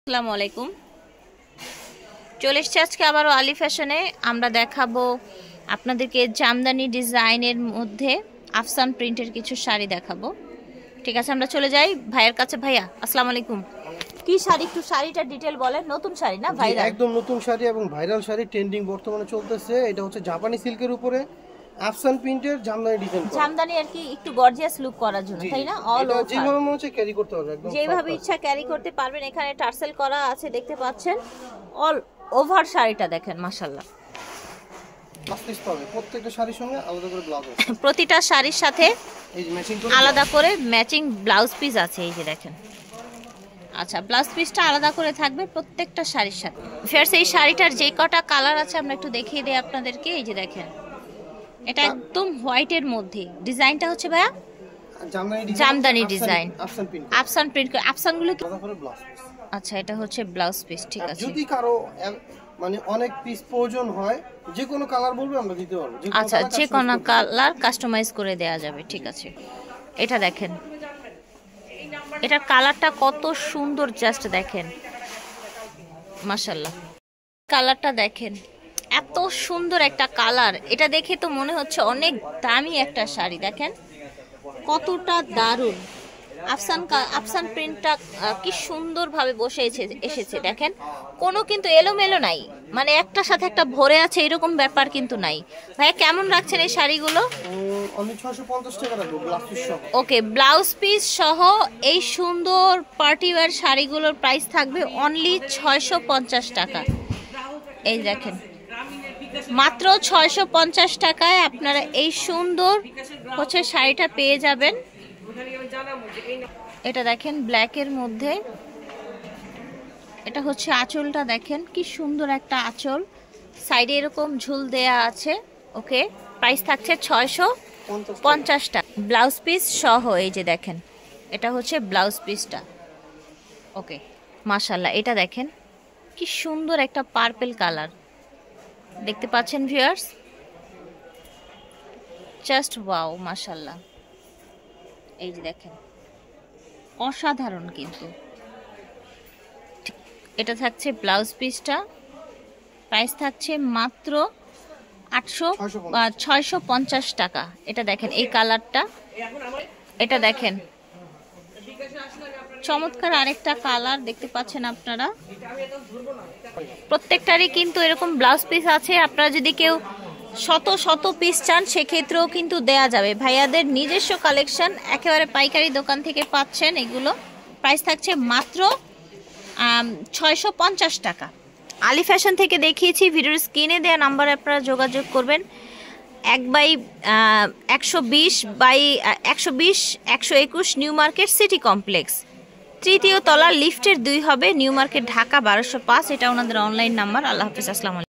আসসালামু আলাইকুম। চলে এসেছি আজকে আবারও আলী ফ্যাশনে। আমরা দেখাবো আপনাদেরকে জামদানি ডিজাইনের মধ্যে আফসান প্রিন্টের কিছু শাড়ি দেখাবো। ঠিক আছে, আমরা চলে যাই ভাইয়ের কাছে। ভাইয়া আসসালামু আলাইকুম। কি শাড়ি, একটু শাড়িটার ডিটেল বলেন। নতুন শাড়ি না ভাইরাল? একদম নতুন শাড়ি এবং ভাইরাল শাড়ি, ট্রেন্ডিং বর্তমানে চলতেছে। এটা হচ্ছে জাপানি সিল্কের উপরে আফসান প্রিন্টের জামদানি ডিজাইন করা। জামদানি আর কি একটু গর্জিয়াস লুক করার জন্য, তাই না? অল ওভার যেভাবে মনে হচ্ছে ক্যারি করতে পারবে, একদম যেভাবে ইচ্ছা ক্যারি করতে পারবেন। এখানে টার্সেল করা আছে, দেখতে পাচ্ছেন। অল ওভার শাড়িটা দেখেন, মাশাআল্লাহ। প্রত্যেকটা শাড়ির সঙ্গে আলাদা করে ব্লাউজ আছে। প্রতিটা শাড়ির সাথে এই যে ম্যাচিং করে আলাদা করে ম্যাচিং ব্লাউজ পিস আছে, এই যে দেখেন। আচ্ছা, ব্লাউজ পিসটা আলাদা করে থাকবে প্রত্যেকটা শাড়ির সাথে। ফেয়ার্স, এই শাড়িটার যে কটা কালার আছে আমরা একটু দেখিয়ে দিই আপনাদেরকে। এই যে দেখেন, এটা একদম হোয়াইটের মধ্যে। ডিজাইনটা হচ্ছে ভাইয়া জামদানি ডিজাইন, আফসান প্রিন্ট। আফসানগুলো কি? আচ্ছা, এটা হচ্ছে ব্লাউজ পিস। ঠিক আছে, যদি কারো মানে অনেক পিস প্রয়োজন হয় যে কোনো কালার বলবে আমরা দিতে পারবো। আচ্ছা, যে কোনো কালার কাস্টমাইজ করে দেয়া যাবে। ঠিক আছে, এটা দেখেন, এটার কালারটা কত সুন্দর, জাস্ট দেখেন, মাশাআল্লাহ। কালারটা দেখেন, এত সুন্দর একটা কালার। এটা দেখে তো মনে হচ্ছে অনেক দামি একটা শাড়ি। দেখেন কতটা দারুণ। আফসান প্রিন্টটা কি সুন্দরভাবে বসে এসেছে দেখেন। কোনো কিন্তু এলোমেলো নাই, মানে একটার সাথে একটা ভরে আছে এরকম ব্যাপার কিন্তু নাই। ভাইয়া কেমন রাখছেন এই শাড়িগুলো? অনলি 650 টাকা রাখবো ব্লাউজ পিস সহ। ওকে, ব্লাউজ পিস সহ এই সুন্দর পার্টি ওয়্যার শাড়িগুলোর প্রাইস থাকবে অনলি 650 টাকা। এই দেখেন, মাত্র 650 টাকায় আপনারা এই সুন্দর হচ্ছে শাড়িটা পেয়ে যাবেন। এটা দেখেন ব্ল্যাকের মধ্যে। এটা হচ্ছে আঁচলটা দেখেন, কি সুন্দর একটা আঁচল, সাইডে এরকম ঝুল দেয়া আছে। ওকে, প্রাইস থাকছে 650 টাকা ব্লাউজ পিস সহ। এই যে দেখেন, এটা হচ্ছে ব্লাউজ পিসটা। ওকে, মাশাআল্লাহ। এটা দেখেন কি সুন্দর একটা পার্পল কালার, দেখতে পাচ্ছেন ভিউয়ার্স? জাস্ট ওয়াও, মাশাআল্লাহ। এই যে দেখেন, অসাধারণ কিন্তু। এটা থাকছে ব্লাউজ পিসটা, প্রাইস থাকছে মাত্র 650 টাকা। এটা দেখেন এই কালারটা, এটা দেখেন চমৎকার আরেকটা কালার, দেখতে পাচ্ছেন আপনারা। প্রত্যেকটারই কিন্তু এরকম ব্লাউজ পিস আছে। আপনারা যদি কেউ শত শত পিস চান সেক্ষেত্রেও কিন্তু দেয়া যাবে। ভাইয়াদের নিজস্ব কালেকশন, একেবারে পাইকারি দোকান থেকে পাচ্ছেন এগুলো। প্রাইস থাকছে মাত্র 650 টাকা। আলী ফ্যাশন থেকে দেখিয়েছি, ভিডিওর স্ক্রিনে দেওয়া নাম্বারে আপনারা যোগাযোগ করবেন। 1/120/121 নিউ মার্কেট সিটি কমপ্লেক্স, তৃতীয় তলা, লিফটের 2 হবে, নিউ মার্কেট, ঢাকা 1205। এটা ওনাদের অনলাইন নাম্বার। আল্লাহ হাফিজ, আসসালামু আলাইকুম।